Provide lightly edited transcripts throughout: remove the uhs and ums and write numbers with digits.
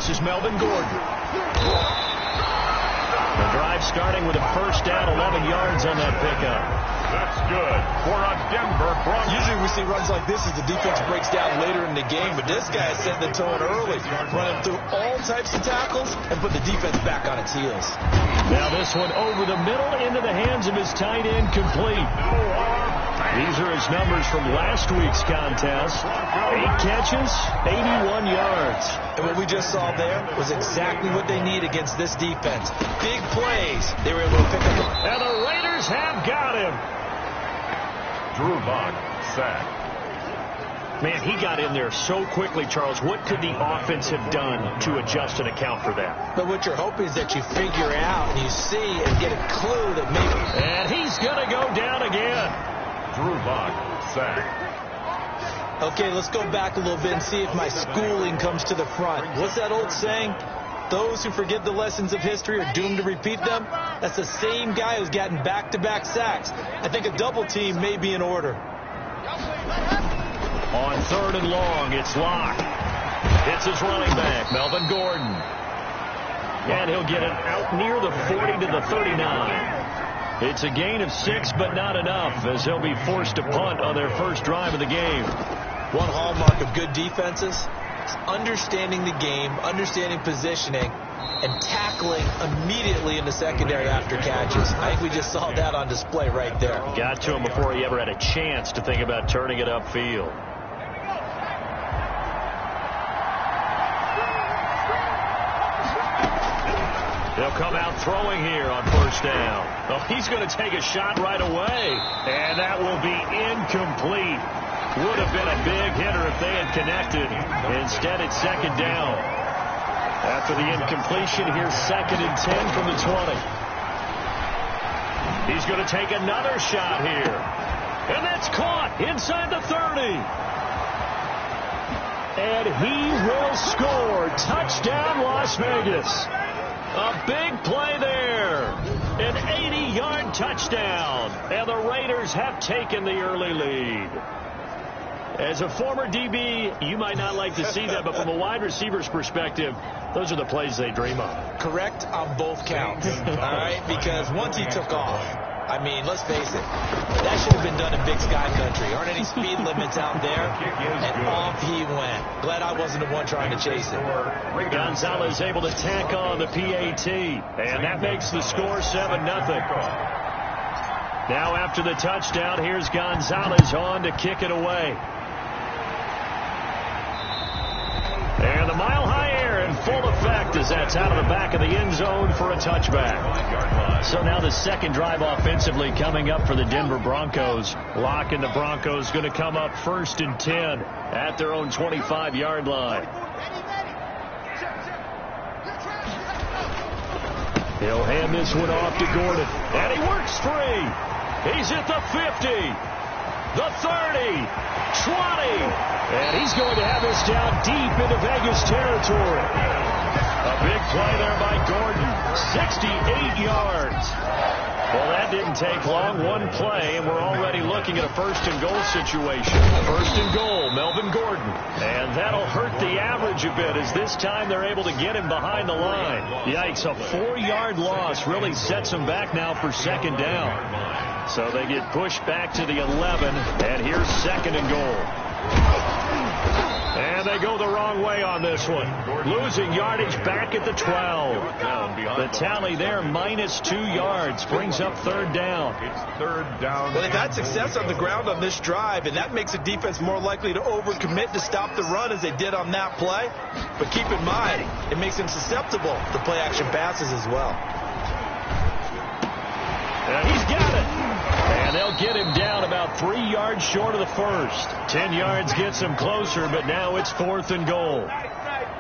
This is Melvin Gordon. The drive starting with a first down, 11 yards on that pickup. That's good for a Denver Broncos. Usually we see runs like this as the defense breaks down later in the game, but this guy set the tone early, running through all types of tackles and put the defense back on its heels. Now this one over the middle into the hands of his tight end, complete. These are his numbers from last week's contest. 8 catches, 81 yards. And what we just saw there was exactly what they need against this defense. Big plays. They were able to pick up. And the Raiders have got him. Drew Lock, sack. Man, he got in there so quickly, Charles. What could the offense have done to adjust and account for that? But what you're hoping is that you figure out and you see and get a clue that maybe... And he's going to go down again. Drew Lock, sack. Okay, let's go back a little bit and see if my schooling comes to the front. What's that old saying? Those who forget the lessons of history are doomed to repeat them. That's the same guy who's gotten back-to-back sacks. I think a double team may be in order. On 3rd and long, it's Locke. It's his running back, Melvin Gordon. And he'll get it out near the 40 to the 39. It's a gain of 6, but not enough, as they'll be forced to punt on their first drive of the game. One hallmark of good defenses is understanding the game, understanding positioning, and tackling immediately in the secondary after catches. I think we just saw that on display right there. Got to him before he ever had a chance to think about turning it upfield. They'll come out throwing here on first down. Oh, he's going to take a shot right away. And that will be incomplete. Would have been a big hitter if they had connected. Instead, it's second down. After the incompletion, here's 2nd and 10 from the 20. He's going to take another shot here. And that's caught inside the 30. And he will score. Touchdown, Las Vegas. A big play there. An 80-yard touchdown. And the Raiders have taken the early lead. As a former DB, you might not like to see that, but from a wide receiver's perspective, those are the plays they dream of. Correct on both counts. All right, because once he took off, I mean, let's face it, that should have been done in Big Sky Country. Aren't any speed limits out there? And off he went. Glad I wasn't the one trying to chase him. Gonzalez able to tack on the PAT, and that makes the score 7-0. Now after the touchdown, here's Gonzalez on to kick it away. And the mile-high air in full effect as that's out of the back of the end zone for a touchback. So now the second drive offensively coming up for the Denver Broncos. Locke and the Broncos going to come up 1st and 10 at their own 25-yard line. He'll hand this one off to Gordon. And he works free. He's at the 50. The 30. 20. And he's going to have this down deep into Vegas territory. A big play there by Gordon. 68 yards. Well, that didn't take long. One play, and we're already looking at a 1st and goal situation. 1st and goal, Melvin Gordon. And that'll hurt the average a bit, as this time they're able to get him behind the line. Yikes, a 4-yard loss really sets them back now for 2nd down. So they get pushed back to the 11, and here's 2nd and goal. And they go the wrong way on this one. Losing yardage back at the 12. The tally there, -2 yards, brings up 3rd down. It's 3rd down. Well, they've had success on the ground on this drive, and that makes the defense more likely to overcommit to stop the run as they did on that play. But keep in mind, it makes them susceptible to play-action passes as well. And he's got it. And they'll get him down about 3 yards short of the 1st. 10 yards gets him closer, but now it's 4th and goal.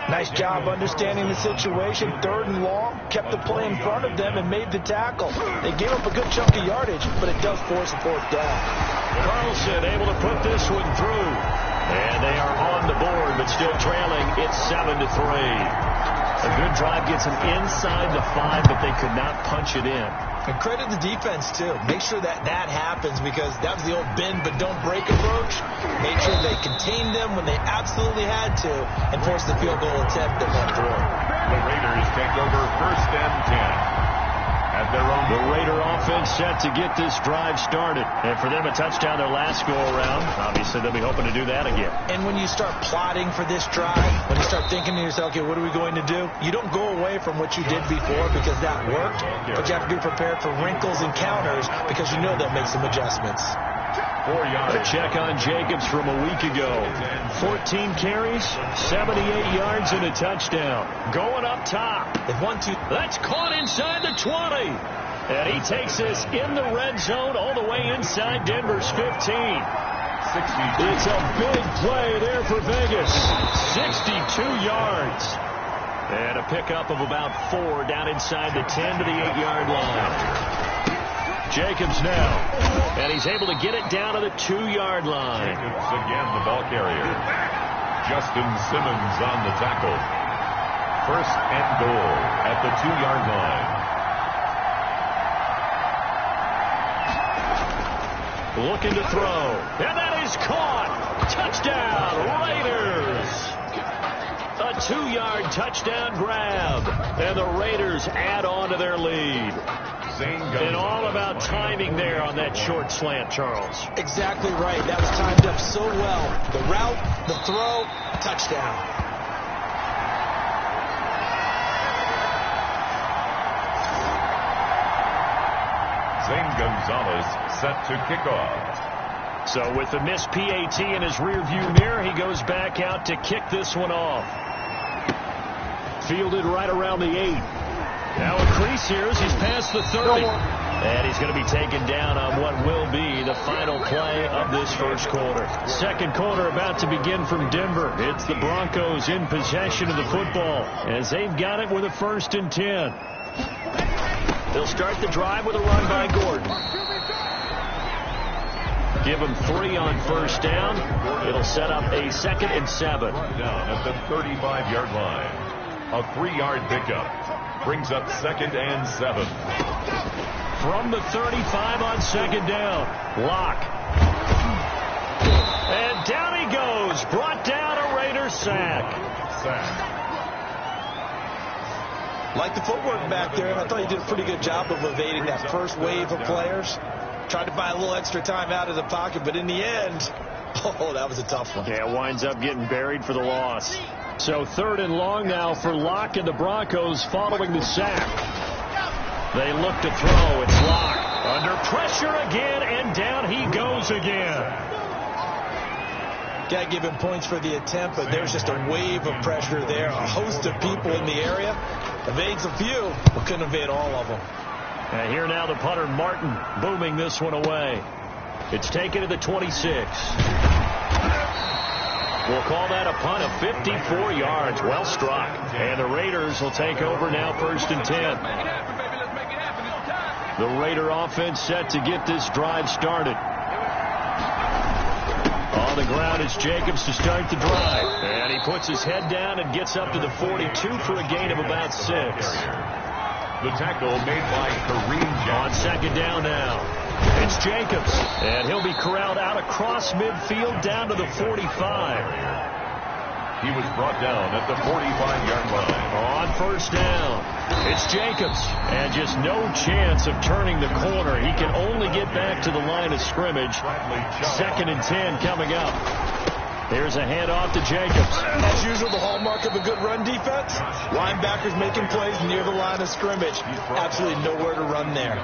Nice job understanding the situation. 3rd and long, kept the play in front of them and made the tackle. They gave up a good chunk of yardage, but it does force a 4th down. Carlson able to put this one through. And they are on the board, but still trailing. It's 7-3. A good drive gets them inside the 5, but they could not punch it in. And credit the defense, too. Make sure that happens, because that was the old bend but don't break approach. Make sure they contained them when they absolutely had to and forced the field goal attempt that went through. The Raiders take over 1st and 10. At their own. The Raider offense set to get this drive started. And for them, a touchdown their last go-around. Obviously, they'll be hoping to do that again. And when you start plotting for this drive, when you start thinking to yourself, okay, what are we going to do? You don't go away from what you did before because that worked, but you have to be prepared for wrinkles and counters because you know they'll make some adjustments. 4 yards. A check on Jacobs from a week ago. 14 carries, 78 yards, and a touchdown. Going up top. That's caught inside the 20. And he takes us in the red zone all the way inside Denver's 15. 62. It's a big play there for Vegas. 62 yards. And a pickup of about 4 down inside the 10 to the 8-yard line. Jacobs now, and he's able to get it down to the 2-yard line. Jacobs again, the ball carrier. Justin Simmons on the tackle. 1st and goal at the 2-yard line. Looking to throw, and that is caught. Touchdown, Raiders. A 2-yard touchdown grab, and the Raiders add on to their lead. And all about timing there on that short slant, Charles. Exactly right. That was timed up so well. The route, the throw, touchdown. Zane Gonzalez set to kick off. So with the missed PAT in his rearview mirror, he goes back out to kick this one off. Fielded right around the 8. Now a crease here as he's past the 30. And he's going to be taken down on what will be the final play of this first quarter. Second quarter about to begin from Denver. It's the Broncos in possession of the football as they've got it with a 1st and 10. They'll start the drive with a run by Gordon. Give him 3 on 1st down. It'll set up a 2nd and 7. Down at the 35-yard line. A 3-yard pickup. Brings up 2nd and 7. From the 35 on 2nd down. Lock. And down he goes. Brought down a Raider sack. Like the footwork back there, and I thought he did a pretty good job of evading that first wave of players. Tried to buy a little extra time out of the pocket, but in the end, oh, that was a tough one. Yeah, winds up getting buried for the loss. So 3rd and long now for Locke and the Broncos following the sack. They look to throw. It's Locke. Under pressure again, and down he goes again. Got to give him points for the attempt, but there's just a wave of pressure there. A host of people in the area. Evades a few, but couldn't evade all of them. And here now the punter, Martin, booming this one away. It's taken to the 26. We'll call that a punt of 54 yards. Well struck. And the Raiders will take over now 1st and 10. The Raider offense set to get this drive started. On the ground is Jacobs to start the drive. And he puts his head down and gets up to the 42 for a gain of about 6. The tackle made by Kareem Johnson. On 2nd down now. It's Jacobs, and he'll be corralled out across midfield down to the 45. He was brought down at the 45-yard line. On 1st down, it's Jacobs, and just no chance of turning the corner. He can only get back to the line of scrimmage. 2nd and 10 coming up. Here's a handoff to Jacobs. As usual, the hallmark of a good run defense. Linebackers making plays near the line of scrimmage. Absolutely nowhere to run there.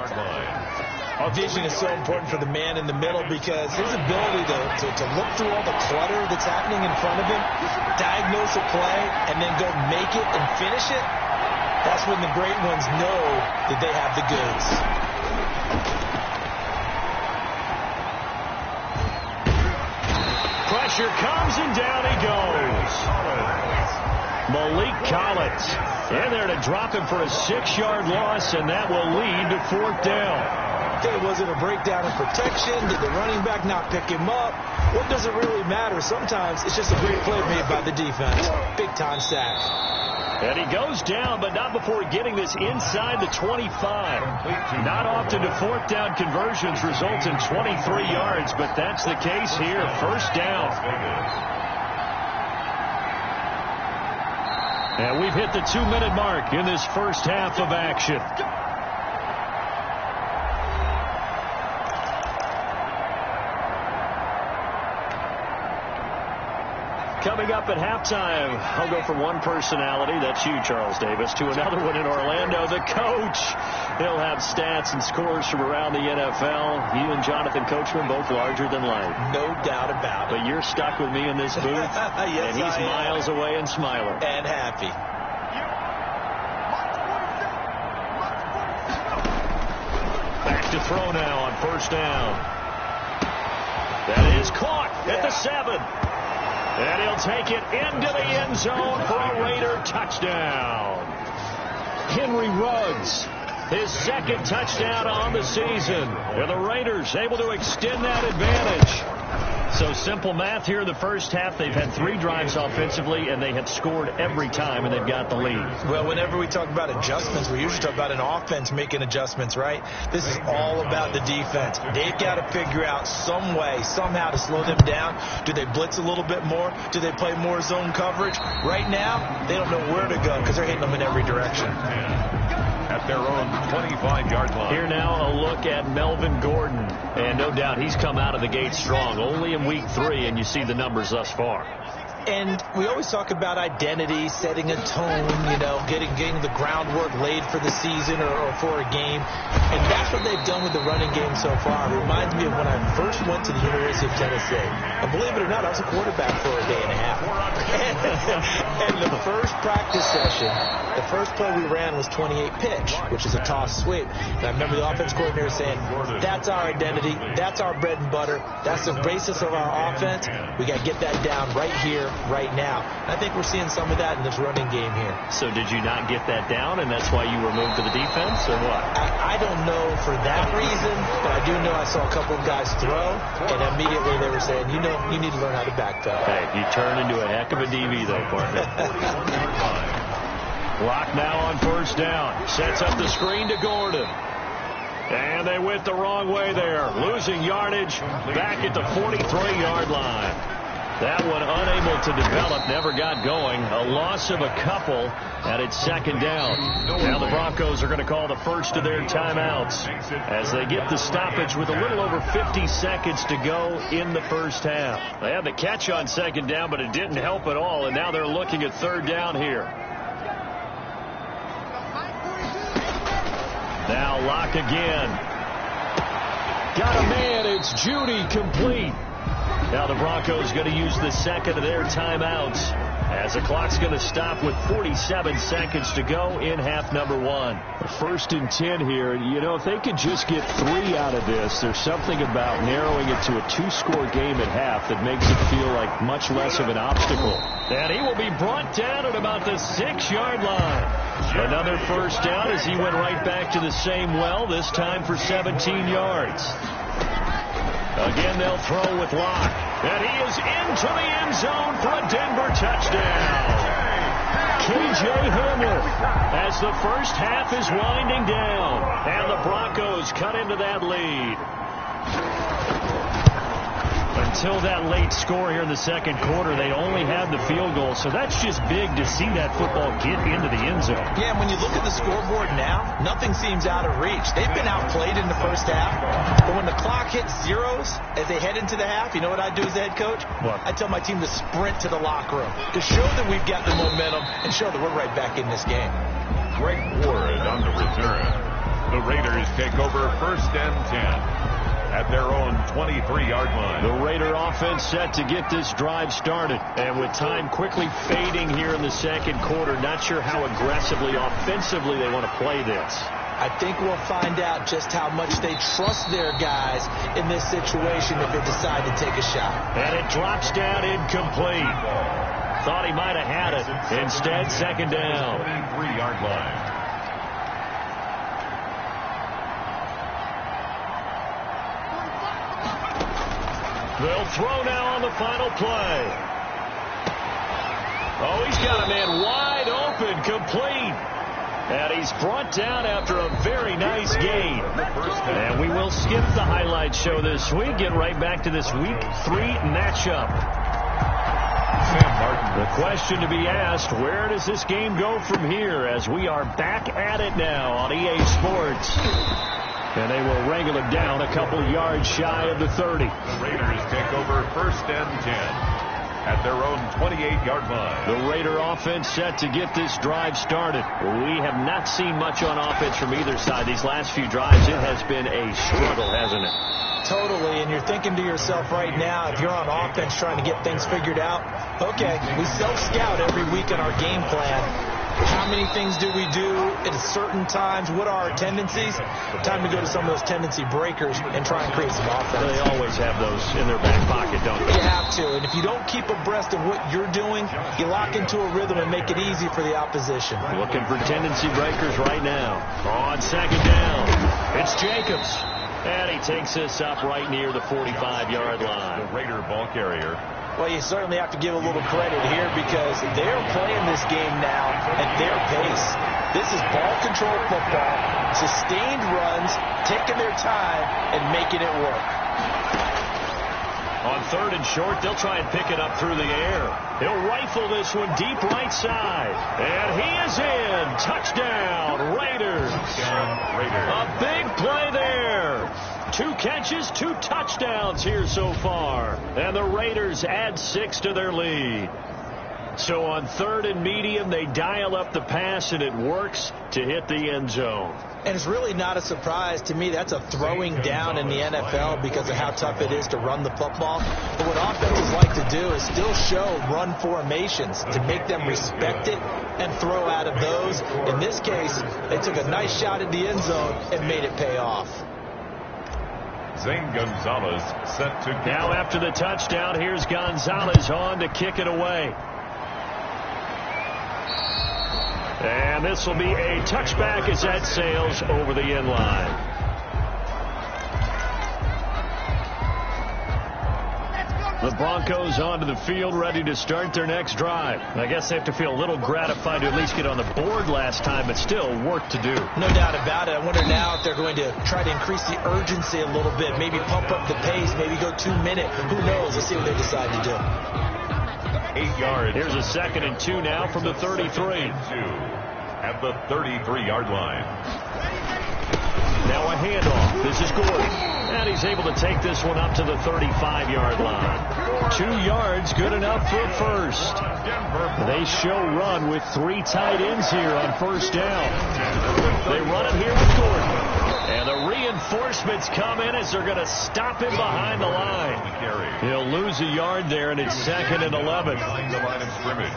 Vision is so important for the man in the middle because his ability to look through all the clutter that's happening in front of him, diagnose a play, and then go make it and finish it, that's when the great ones know that they have the goods. Pressure comes, and down he goes. Malik Collins in there to drop him for a 6-yard loss, and that will lead to 4th down. Was it a breakdown in protection? Did the running back not pick him up? What does it really matter? Sometimes it's just a great play made by the defense. Big-time sack. And he goes down, but not before getting this inside the 25. Not often do fourth down conversions result in 23 yards, but that's the case here. First down. And we've hit the 2-minute mark in this first half of action. Coming up at halftime, I'll go from one personality, that's you, Charles Davis, to another one in Orlando, the coach. He'll have stats and scores from around the NFL. He and Jonathan Coachman both larger than life. No doubt about it. But you're stuck with me in this booth, yes, and he's miles away and smiling. And happy. Back to throw now on first down. That is caught at the 7. And he'll take it into the end zone for a Raider touchdown. Henry Ruggs, his second touchdown on the season. And the Raiders able to extend that advantage. So simple math here in the first half. They've had 3 drives offensively, and they have scored every time, and they've got the lead. Well, whenever we talk about adjustments, we usually talk about an offense making adjustments, right? This is all about the defense. They've got to figure out some way, somehow to slow them down. Do they blitz a little bit more? Do they play more zone coverage? Right now, they don't know where to go because they're hitting them in every direction. At their own 25-yard line. Here now a look at Melvin Gordon. And no doubt he's come out of the gate strong. Only in week 3, and you see the numbers thus far. And we always talk about identity, setting a tone, you know, getting the groundwork laid for the season or for a game. And that's what they've done with the running game so far. It reminds me of when I first went to the University of Tennessee. And believe it or not, I was a quarterback for a day and a half. And the first practice session, the first play we ran was 28 pitch, which is a toss sweep. And I remember the offense coordinator saying, that's our identity, that's our bread and butter, that's the basis of our offense. We got to get that down right here, right now. And I think we're seeing some of that in this running game here. So did you not get that down, and that's why you were moved to the defense, or what? I don't know for that reason, but I do know I saw a couple of guys throw, and immediately they were saying, you know, you need to learn how to backpedal. Hey, you turn into a heck of a DB, though, partner. Lock now on first down. Sets up the screen to Gordon. And they went the wrong way there. Losing yardage back at the 43-yard line. That one unable to develop, never got going. A loss of a couple, and it's second down. Now the Broncos are going to call the first of their timeouts as they get the stoppage with a little over 50 seconds to go in the first half. They had the catch on second down, but it didn't help at all, and now they're looking at third down here. Now Locke again. Got a man. It's Judy complete. Now the Broncos going to use the second of their timeouts as the clock's going to stop with 47 seconds to go in half number 1. First and 10 here. You know, if they could just get 3 out of this, there's something about narrowing it to a 2-score game at half that makes it feel like much less of an obstacle. And he will be brought down at about the 6-yard line. Another first down as he went right back to the same well, this time for 17 yards. Again, they'll throw with Locke. And he is into the end zone for a Denver touchdown. K.J. Hamler as the first half is winding down. And the Broncos cut into that lead. Until that late score here in the second quarter, they only had the field goal. So that's just big to see that football get into the end zone. Yeah, and when you look at the scoreboard now, nothing seems out of reach. They've been outplayed in the first half. But when the clock hits zeros as they head into the half, you know what I do as the head coach? What? I tell my team to sprint to the locker room to show that we've got the momentum and show that we're right back in this game. Greg Ward on the return. The Raiders take over first and 10. At their own 23-yard line. The Raider offense set to get this drive started. And with time quickly fading here in the second quarter, not sure how aggressively, offensively they want to play this. I think we'll find out just how much they trust their guys in this situation if they decide to take a shot. And it drops down incomplete. Thought he might have had it. Instead, second down. 3-yard line. They'll throw now on the final play. Oh, he's got a man wide open, complete. And he's brought down after a very nice gain. And we will skip the highlight show this week. Get right back to this Week 3 matchup. The question to be asked, where does this game go from here as we are back at it now on EA Sports? And they will wrangle it down a couple yards shy of the 30. The Raiders take over 1st and 10. At their own 28-yard line. The Raider offense set to get this drive started. We have not seen much on offense from either side these last few drives. It has been a struggle, hasn't it? Totally, and you're thinking to yourself right now, if you're on offense trying to get things figured out, okay, we self-scout every week in our game plan. How many things do we do at certain times? What are our tendencies? Time to go to some of those tendency breakers and try and create some offense. They always have those in their back pocket, don't they? You have to, and if you don't keep abreast of what you're doing, you lock into a rhythm and make it easy for the opposition. Looking for tendency breakers right now. On 2nd down, it's Jacobs. And he takes this up right near the 45-yard line. The Raider ball carrier. Well, you certainly have to give a little credit here because they're playing this game now at their pace. This is ball control football, sustained runs, taking their time, and making it work. On 3rd and short, they'll try and pick it up through the air. He'll rifle this one deep right side. And he is in. Touchdown, Raiders. A big play there. 2 catches, 2 touchdowns here so far. And the Raiders add 6 to their lead. So on 3rd and medium, they dial up the pass, and it works to hit the end zone. And it's really not a surprise to me. That's a throwing down in the NFL because of how tough it is to run the football. But what offenses like to do is still show run formations to make them respect it and throw out of those. In this case, they took a nice shot at the end zone and made it pay off. Zane Gonzalez set to now after the touchdown, here's Gonzalez on to kick it away. And this will be a touchback as that sails over the end line. The Broncos onto the field, ready to start their next drive. I guess they have to feel a little gratified to at least get on the board last time, but still work to do. No doubt about it. I wonder now if they're going to try to increase the urgency a little bit, maybe pump up the pace, maybe go 2 minute. Who knows? Let's see what they decide to do. 8 yards. Here's a 2nd and 2 now from the 33. At the 33-yard line. Now a handoff. This is Gordon. And he's able to take this one up to the 35-yard line. 2 yards, good enough for a first. They show run with 3 tight ends here on 1st down. They run it here with Gordon. And the reinforcements come in as they're going to stop him behind the line. He'll lose a yard there, and it's 2nd and 11. Behind the line of scrimmage.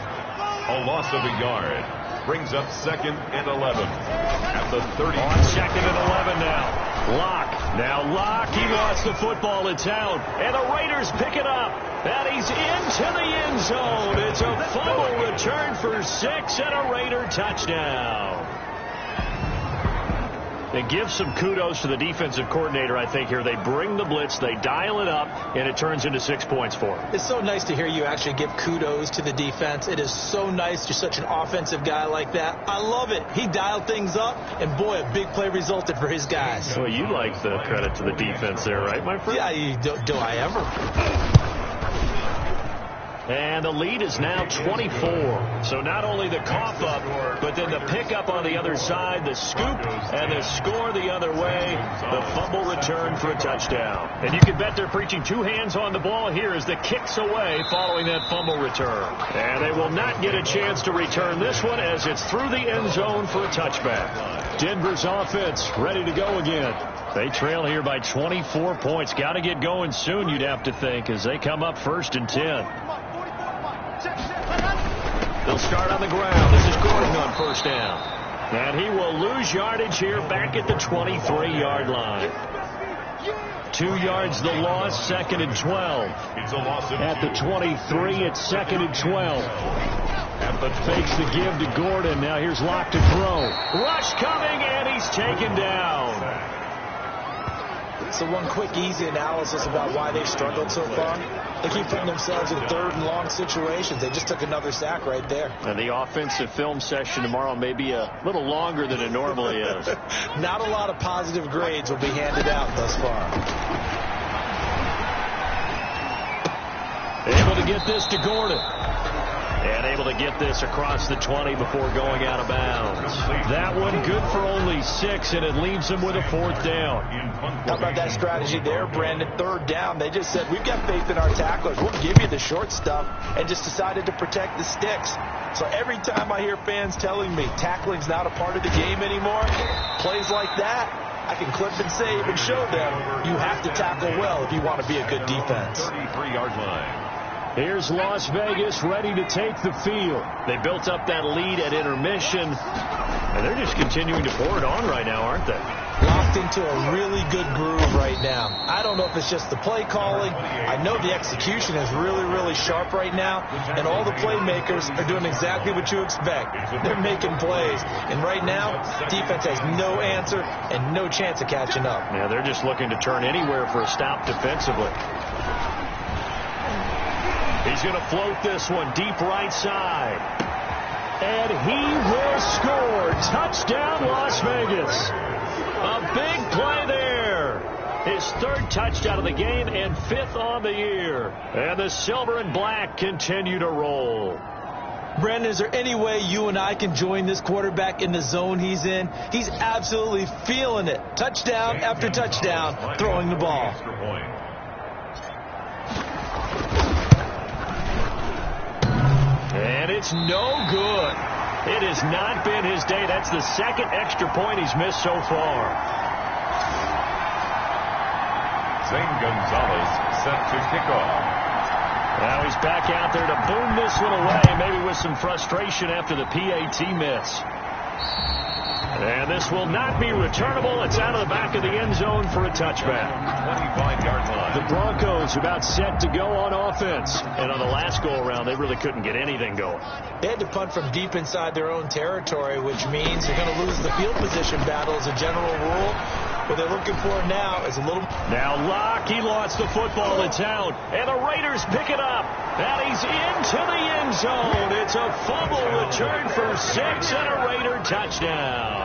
A loss of a yard. Brings up 2nd and 11 at the 30. On 2nd and 11 now. Locke. Now Locke, he lost the football. It's out. And the Raiders pick it up. And he's into the end zone. It's a fumble return for 6 and a Raider touchdown. They give some kudos to the defensive coordinator, I think, here. They bring the blitz, they dial it up, and it turns into 6 points for them. It's so nice to hear you actually give kudos to the defense. It is so nice. You're such an offensive guy like that. I love it. He dialed things up, and boy, a big play resulted for his guys. Well, you like the credit to the defense there, right, my friend? Yeah, do I ever? And the lead is now 24. So not only the cough up, but then the pickup on the other side, the scoop, and the score the other way, the fumble return for a touchdown. And you can bet they're preaching 2 hands on the ball here as the kick's away following that fumble return. And they will not get a chance to return this one as it's through the end zone for a touchback. Denver's offense ready to go again. They trail here by 24 points. Got to get going soon, you'd have to think, as they come up 1st and 10. They'll start on the ground. This is Gordon on 1st down. And he will lose yardage here back at the 23-yard line. 2 yards the loss, 2nd and 12. It's a loss of at the 23, it's 2nd and 12. And the fakes the give to Gordon. Now here's Locke to throw. Rush coming, and he's taken down. So one quick, easy analysis about why they've struggled so far. They keep putting themselves in third and long situations. They just took another sack right there. And the offensive film session tomorrow may be a little longer than it normally is. Not a lot of positive grades will be handed out thus far. Able to get this to Gordon. And able to get this across the 20 before going out of bounds. That one good for only 6, and it leaves them with a 4th down. How about that strategy there, Brandon? 3rd down. They just said, we've got faith in our tacklers. We'll give you the short stuff, and just decided to protect the sticks. So every time I hear fans telling me tackling's not a part of the game anymore, plays like that, I can clip and save and show them you have to tackle well if you want to be a good defense. 33-yard line. Here's Las Vegas ready to take the field. They built up that lead at intermission, and they're just continuing to pour it on right now, aren't they? Locked into a really good groove right now. I don't know if it's just the play calling. I know the execution is really, really sharp right now, and all the playmakers are doing exactly what you expect. They're making plays, and right now, defense has no answer and no chance of catching up. Yeah, they're just looking to turn anywhere for a stop defensively. He's going to float this one deep right side. And he will score. Touchdown, Las Vegas. A big play there. His 3rd touchdown of the game and 5th on the year. And the silver and black continue to roll. Brandon, is there any way you and I can join this quarterback in the zone he's in? He's absolutely feeling it. Touchdown after touchdown, throwing the ball. And it's no good. It has not been his day. That's the 2nd extra point he's missed so far. Zane Gonzalez set to kick off. Now he's back out there to boom this one away, maybe with some frustration after the PAT miss. And this will not be returnable. It's out of the back of the end zone for a touchback. 25-yard line. The Broncos about set to go on offense. And on the last go-around, they really couldn't get anything going. They had to punt from deep inside their own territory, which means they're going to lose the field position battle as a general rule. What they're looking for now is a little... Now Locke, he lost the football in town. And the Raiders pick it up. And he's into the end zone. It's a fumble return for 6 and a Raider touchdown.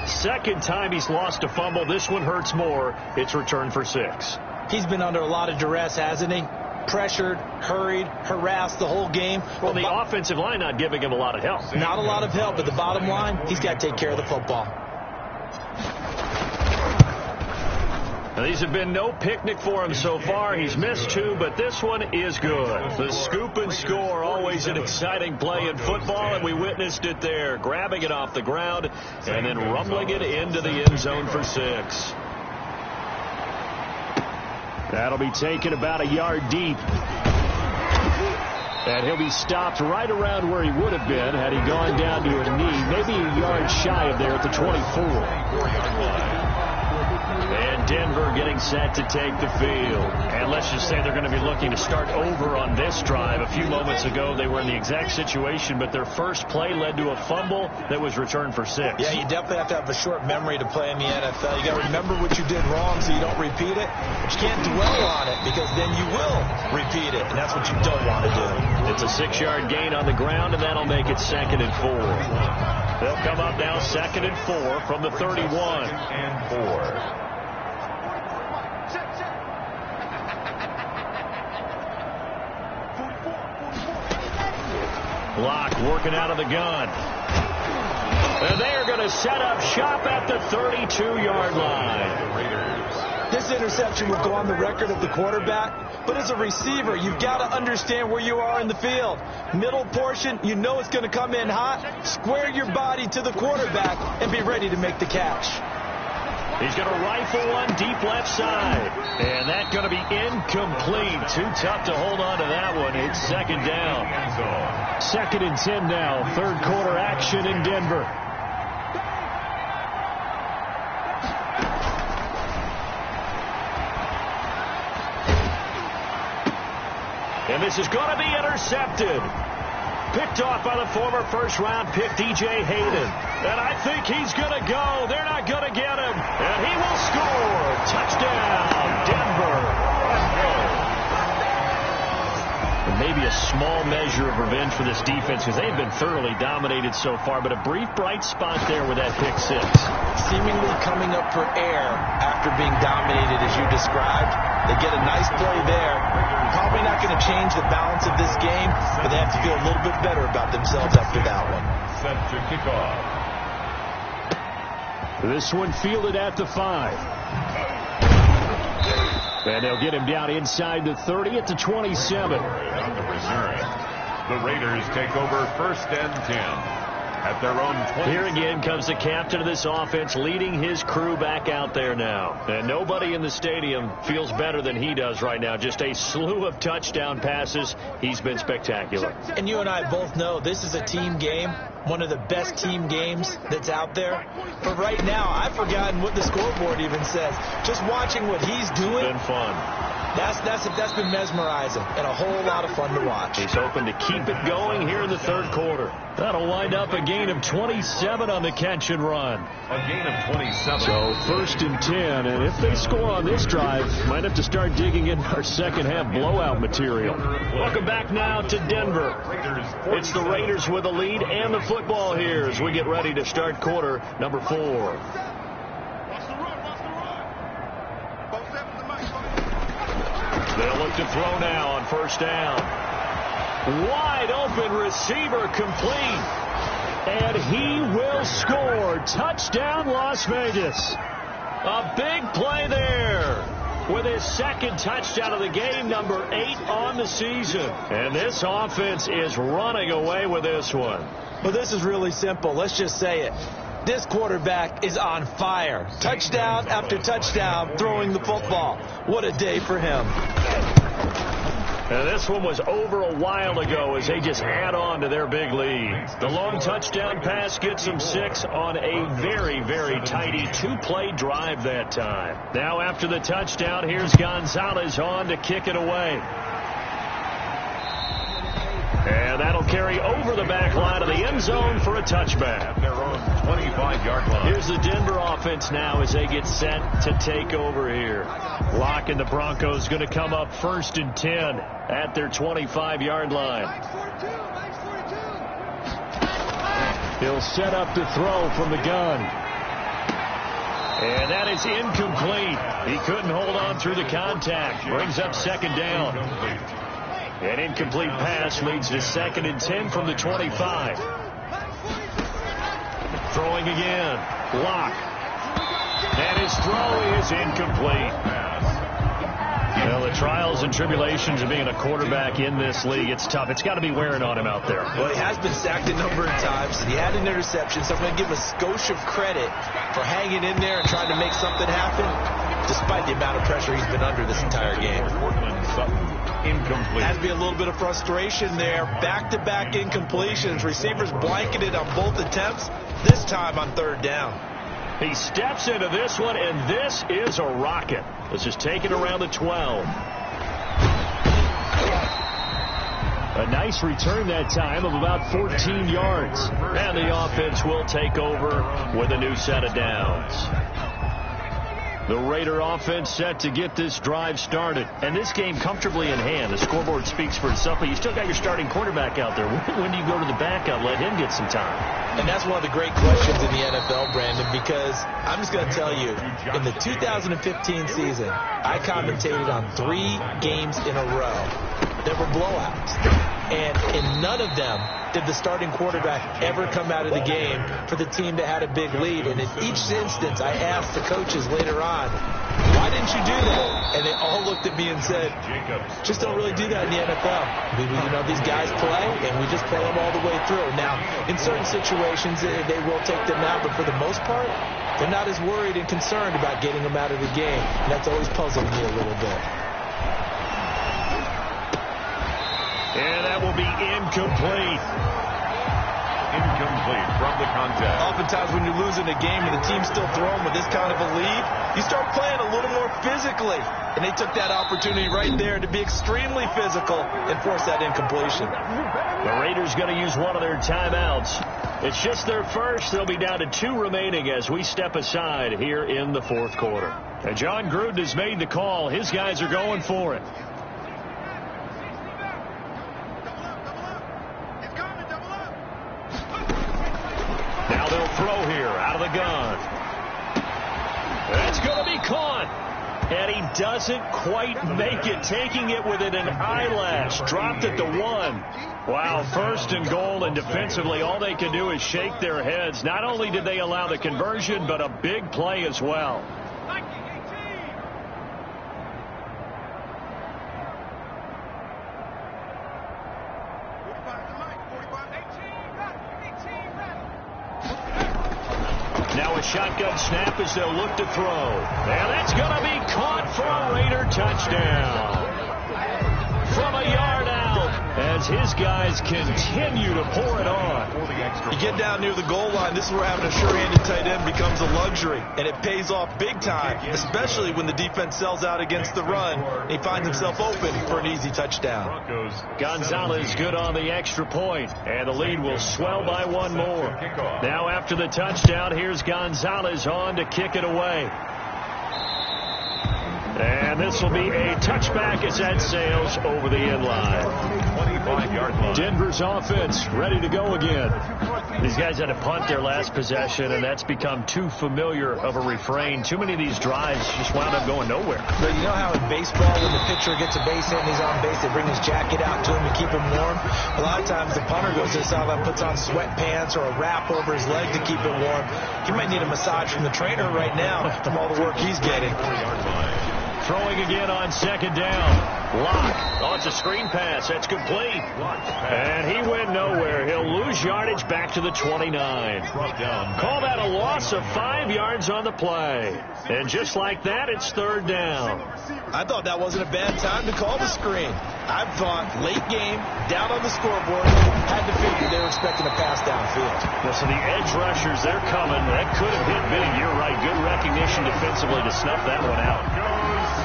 2nd time he's lost a fumble. This one hurts more. It's returned for 6. He's been under a lot of duress, hasn't he? Pressured, hurried, harassed the whole game. Well, the offensive line not giving him a lot of help. Not a lot of help, but the bottom line, he's got to take care of the football. Now, these have been no picnic for him so far. He's missed 2, but this one is good. The scoop and score, always an exciting play in football, and we witnessed it there. Grabbing it off the ground and then rumbling it into the end zone for 6. That'll be taken about a yard deep. And he'll be stopped right around where he would have been had he gone down to a knee, maybe a yard shy of there at the 24. And Denver getting set to take the field. And let's just say they're going to be looking to start over on this drive. A few moments ago, they were in the exact situation, but their first play led to a fumble that was returned for 6. Yeah, you definitely have to have a short memory to play in the NFL. You got to remember what you did wrong so you don't repeat it. But you can't dwell on it because then you will repeat it, and that's what you don't want to do. It's a 6-yard gain on the ground, and that'll make it 2nd and 4. They'll come up now 2nd and 4 from the 31. 2nd and 4. Block working out of the gun. And they are going to set up shop at the 32-yard line. This interception will go on the record of the quarterback, but as a receiver, you've got to understand where you are in the field. Middle portion, you know it's going to come in hot. Square your body to the quarterback and be ready to make the catch. He's going to rifle one deep left side. And that's going to be incomplete. Too tough to hold on to that one. It's 2nd down. 2nd and 10 now. 3rd quarter action in Denver. And this is going to be intercepted. Picked off by the former first-round pick, DJ Hayden. And I think he's going to go. They're not going to get him. And he will small measure of revenge for this defense because they've been thoroughly dominated so far, but a brief bright spot there with that pick six. Seemingly coming up for air after being dominated as you described. They get a nice play there. Probably not going to change the balance of this game, but they have to feel a little bit better about themselves after that one. Set to kick off. This one fielded at the 5. And they'll get him down inside the 30 at the 27. On the reserve, the Raiders take over 1st and 10 at their own 20. Here again comes the captain of this offense leading his crew back out there now. And nobody in the stadium feels better than he does right now. Just a slew of touchdown passes. He's been spectacular. And you and I both know this is a team game. One of the best team games that's out there. But right now, I've forgotten what the scoreboard even says. Just watching what he's doing. Been fun. That's been mesmerizing and a whole lot of fun to watch. He's hoping to keep it going here in the 3rd quarter. That'll wind up a gain of 27 on the catch and run. A gain of 27. So 1st and 10, and if they score on this drive, might have to start digging in our second half blowout material. Welcome back now to Denver. It's the Raiders with the lead and the football here as we get ready to start quarter number 4. They'll look to throw now on 1st down. Wide open receiver complete. And he will score. Touchdown, Las Vegas. A big play there with his 2nd touchdown of the game, number 8 on the season. And this offense is running away with this one. Well, this is really simple. Let's just say it. This quarterback is on fire. Touchdown after touchdown throwing the football. What a day for him. And this one was over a while ago as they just add on to their big lead. The long touchdown pass gets them 6 on a very, very tidy 2-play drive that time. Now after the touchdown, here's Gonzalez on to kick it away. And that'll carry over the back line of the end zone for a touchback. Their own 25-yard line. Here's the Denver offense now as they get set to take over here. Locke and the Broncos going to come up 1st and 10 at their 25-yard line. He'll set up to throw from the gun. And that is incomplete. He couldn't hold on through the contact. Brings up 2nd down. An incomplete pass leads to 2nd and 10 from the 25. Throwing again. Locke. And his throw is incomplete. Well, the trials and tribulations of being a quarterback in this league, it's tough. It's got to be wearing on him out there. Well, he has been sacked a number of times. He had an interception, so I'm going to give him a skosh of credit for hanging in there and trying to make something happen, despite the amount of pressure he's been under this entire game. Incomplete. Has to be a little bit of frustration there. Back-to-back incompletions. Receivers blanketed on both attempts, this time on 3rd down. He steps into this one, and this is a rocket. This is taken around the 12. A nice return that time of about 14 yards. And the offense will take over with a new set of downs. The Raider offense set to get this drive started. And this game comfortably in hand. The scoreboard speaks for itself, but you still got your starting quarterback out there. When do you go to the backup, let him get some time? And that's one of the great questions in the NFL, Brandon, because I'm just going to tell you, in the 2015 season, I commentated on 3 games in a row that were blowouts. And in none of them did the starting quarterback ever come out of the game for the team that had a big lead. And in each instance, I asked the coaches later on, why didn't you do that? And they all looked at me and said, just don't really do that in the NFL. You know, these guys play, and we just play them all the way through. Now, in certain situations, they will take them out, but for the most part, they're not as worried and concerned about getting them out of the game. And that's always puzzled me a little bit. And that will be incomplete. Incomplete from the contact. Oftentimes when you're losing a game and the team's still throwing with this kind of a lead, you start playing a little more physically. And they took that opportunity right there to be extremely physical and force that incompletion. The Raiders going to use one of their timeouts. It's just their first. They'll be down to 2 remaining as we step aside here in the 4th quarter. And John Gruden has made the call. His guys are going for it. run. That's going to be caught. And he doesn't quite make it, taking it within an eyelash. Dropped at the 1. Wow, 1st and goal, and defensively all they can do is shake their heads. Not only did they allow the conversion, but a big play as well. Now a shotgun snap as they'll look to throw. And that's going to be caught for a Raider touchdown. From a yard out as his guys continue to pour it on. You get down near the goal line, this is where having a sure-handed tight end becomes a luxury. And it pays off big time, especially when the defense sells out against the run. He finds himself open for an easy touchdown. Gonzalez good on the extra point, and the lead will swell by 1 more. Now after the touchdown, here's Gonzalez on to kick it away. And this will be a touchback as that sails over the end line. 25-yard line. Denver's offense ready to go again. These guys had to punt their last possession, and that's become too familiar of a refrain. Too many of these drives just wound up going nowhere. But you know how in baseball, when the pitcher gets a base hit and he's on base, they bring his jacket out to him to keep him warm? A lot of times the punter goes to the sideline, puts on sweatpants or a wrap over his leg to keep it warm. He might need a massage from the trainer right now from all the work he's getting. Throwing again on 2nd down. Lock. Oh, it's a screen pass. That's complete. And he went nowhere. He'll lose yardage back to the 29. Call that a loss of 5 yards on the play. And just like that, it's 3rd down. I thought that wasn't a bad time to call the screen. I thought late game, down on the scoreboard, had to figure they were expecting a pass downfield. So the edge rushers, they're coming. That could have hit big. You're right. Good recognition defensively to snuff that one out.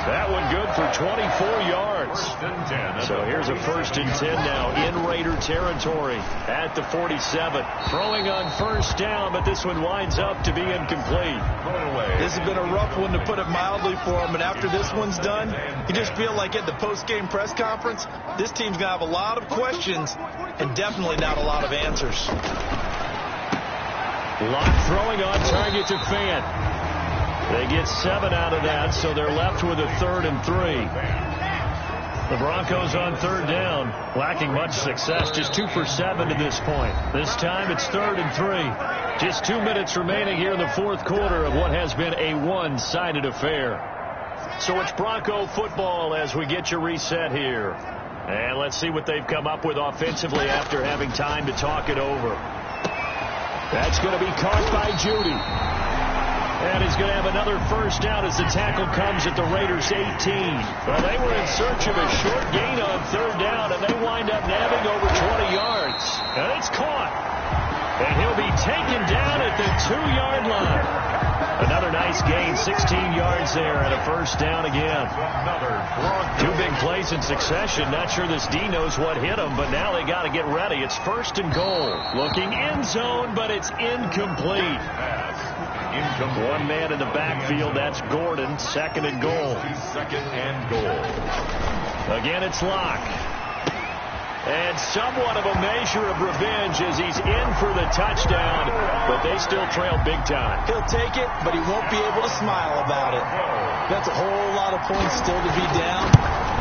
That one good for 24 yards. So here's a 1st and 10 now in Raider territory at the 47. Throwing on 1st down, but this one winds up to be incomplete. This has been a rough one, to put it mildly, for him. And after this one's done, you just feel like at the post-game press conference, this team's going to have a lot of questions and definitely not a lot of answers. Lock throwing on target to Fant. They get 7 out of that, so they're left with a 3rd and 3. The Broncos on 3rd down, lacking much success, just 2 for 7 to this point. This time it's 3rd and 3. Just 2 minutes remaining here in the 4th quarter of what has been a one-sided affair. So it's Bronco football as we get you reset here. And let's see what they've come up with offensively after having time to talk it over. That's going to be caught by Judy. And he's going to have another 1st down as the tackle comes at the Raiders' 18. Well, they were in search of a short gain on 3rd down, and they wind up nabbing over 20 yards. And it's caught. And he'll be taken down at the 2-yard line. Another nice gain, 16 yards there, and a 1st down again. 2 big plays in succession. Not sure this D knows what hit him, but now they got to get ready. It's 1st and goal. Looking end zone, but it's incomplete. One man in the backfield, that's Gordon. 2nd and goal. 2nd and goal. Again, it's Lock. And somewhat of a measure of revenge as he's in for the touchdown, but they still trail big time. He'll take it, but he won't be able to smile about it. That's a whole lot of points still to be down.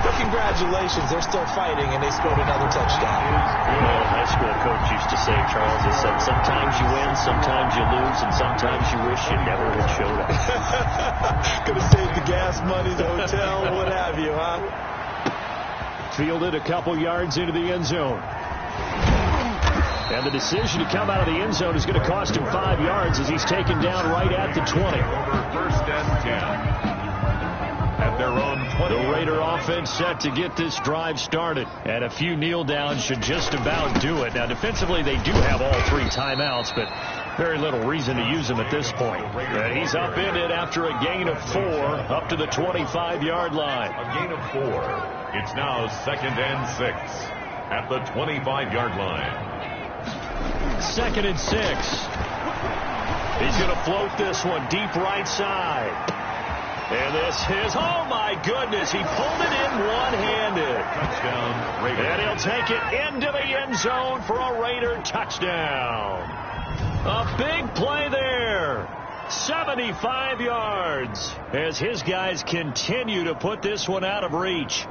But congratulations, they're still fighting, and they scored another touchdown. Well, high school coach used to say, Charles, he said, sometimes you win, sometimes you lose, and sometimes you wish you never had showed up. Could have saved the gas money, the hotel, what have you, huh? Fielded a couple yards into the end zone. And the decision to come out of the end zone is going to cost him 5 yards as he's taken down right at the 20. 1st and 10. At their own 20. The Raider offense set to get this drive started. And a few kneel downs should just about do it. Now, defensively, they do have all 3 timeouts, but very little reason to use them at this point. And he's upended after a gain of 4 up to the 25-yard line. A gain of 4. It's now 2nd and 6 at the 25-yard line. 2nd and 6. He's going to float this one deep right side. And this is, oh my goodness, he pulled it in one-handed. Touchdown, Raider. And he'll take it into the end zone for a Raider touchdown. A big play there. 75 yards as his guys continue to put this one out of reach.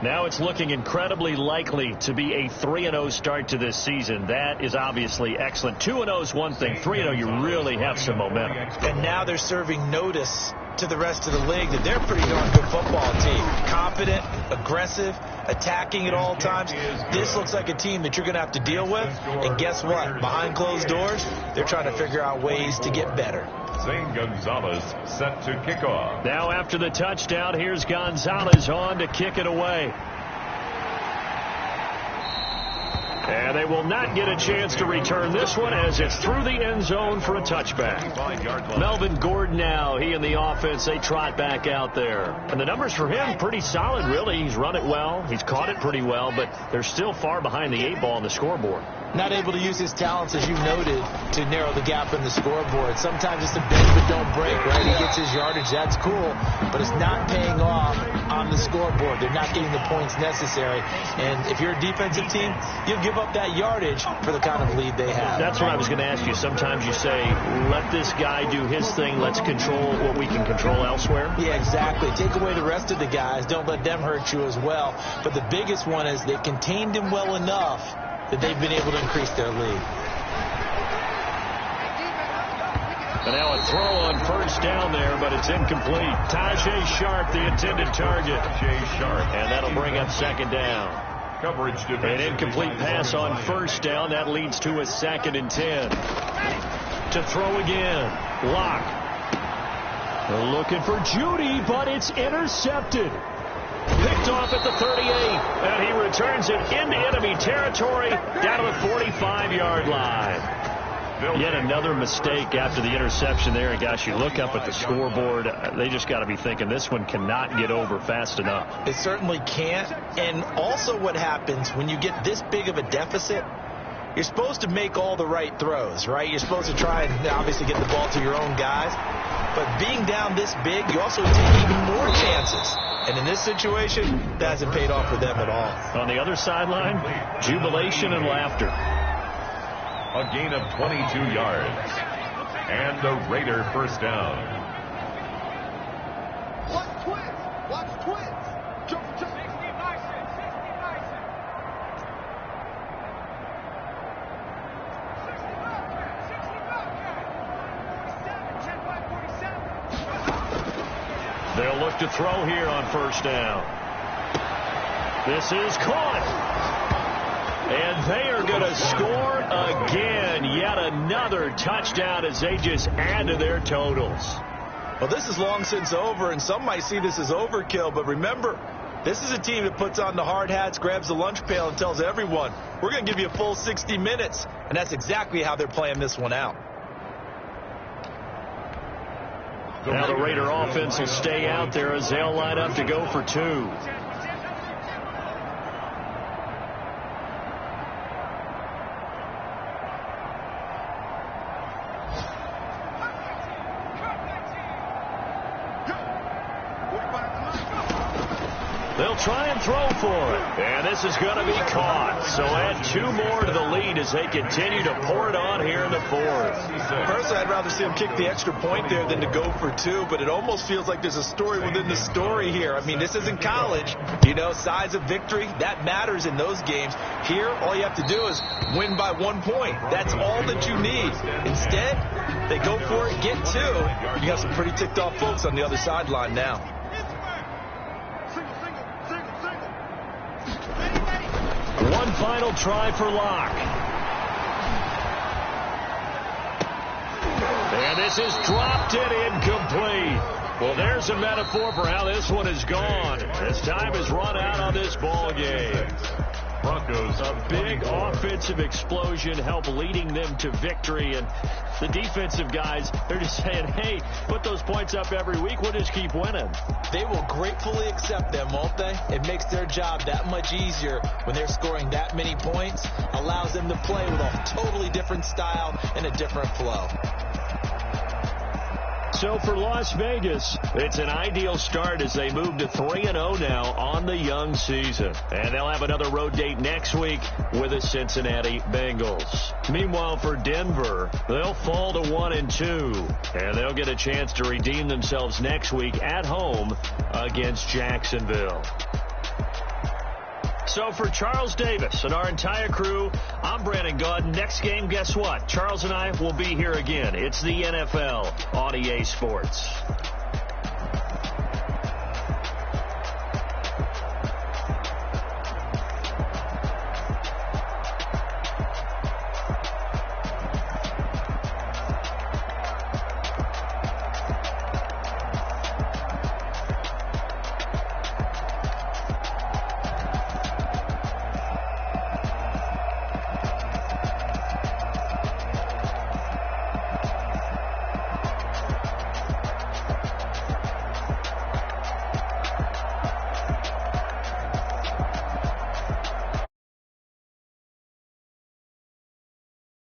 Now it's looking incredibly likely to be a 3-0 start to this season. That is obviously excellent. 2-0 is one thing. 3-0, you really have some momentum. And now they're serving notice to the rest of the league that they're a pretty darn good football team. Confident, aggressive, attacking at all times. This looks like a team that you're going to have to deal with. And guess what? Behind closed doors, they're trying to figure out ways to get better. Zane Gonzalez set to kick off. Now after the touchdown, here's Gonzalez on to kick it away. And they will not get a chance to return this one as it's through the end zone for a touchback. Melvin Gordon now, he and the offense, they trot back out there. And the numbers for him, pretty solid, really. He's run it well. He's caught it pretty well, but they're still far behind the 8 ball on the scoreboard. Not able to use his talents, as you noted, to narrow the gap in the scoreboard. Sometimes it's a bend but don't break, right? He gets his yardage. That's cool, but it's not paying off on the scoreboard. They're not getting the points necessary. And if you're a defensive team, you'll give up that yardage for the kind of lead they have. That's what I was going to ask you. Sometimes you say, let this guy do his thing. Let's control what we can control elsewhere. Yeah, exactly. Take away the rest of the guys. Don't let them hurt you as well. But the biggest one is they contained him well enough that they've been able to increase their lead. And now a throw on first down there, but it's incomplete. Tajay Sharp, the intended target. And that'll bring up second down. Coverage An incomplete pass on first down. That leads to a 2nd and 10. To throw again. Locke. They're looking for Judy, but it's intercepted. Picked off at the 38, and he returns it into enemy territory down to the 45-yard line. Yet another mistake after the interception there. And gosh, you look up at the scoreboard, they just got to be thinking this one cannot get over fast enough. It certainly can't. And also what happens when you get this big of a deficit, you're supposed to make all the right throws, right? You're supposed to try and obviously get the ball to your own guys. But being down this big, you also take even more chances. And in this situation, that hasn't paid off for them at all. On the other sideline, jubilation and laughter. A gain of 22 yards. And a Raider first down. Watch twins. Watch twins. Jump, jump. 60 Bison. 60 Bison. 60 Bobcat. 60 Bobcat. 47. 10 by 47. They'll look to throw here on first down. This is caught. And they are going to score again. Yet another touchdown as they just add to their totals. Well, this is long since over, and some might see this as overkill. But remember, this is a team that puts on the hard hats, grabs the lunch pail, and tells everyone, we're going to give you a full 60 minutes. And that's exactly how they're playing this one out. Now the Raider offense will stay out there as they'll line up to go for 2. They'll try and throw for it. And this is going to be caught. So add 2 more to the lead as they continue to pour it on here in the 4th. Personally, I'd rather see them kick the extra point there than to go for 2, but it almost feels like there's a story within the story here. I mean, this isn't college. You know, size of victory, that matters in those games. Here, all you have to do is win by 1 point. That's all that you need. Instead, they go for it, get 2. You got some pretty ticked off folks on the other sideline now. One final try for Locke. And this is dropped and incomplete. Well, there's a metaphor for how this one is gone. As time has run out on this ball game. Broncos, a big offensive explosion help leading them to victory. And the defensive guys, they're just saying, hey, put those points up every week. We'll just keep winning. They will gratefully accept them, won't they? It makes their job that much easier when they're scoring that many points. Allows them to play with a totally different style and a different flow. So for Las Vegas, it's an ideal start as they move to 3-0 now on the young season. And they'll have another road date next week with the Cincinnati Bengals. Meanwhile, for Denver, they'll fall to 1-2. And they'll get a chance to redeem themselves next week at home against Jacksonville. So for Charles Davis and our entire crew, I'm Brandon Gaudin. Next game, guess what? Charles and I will be here again. It's the NFL on EA Sports.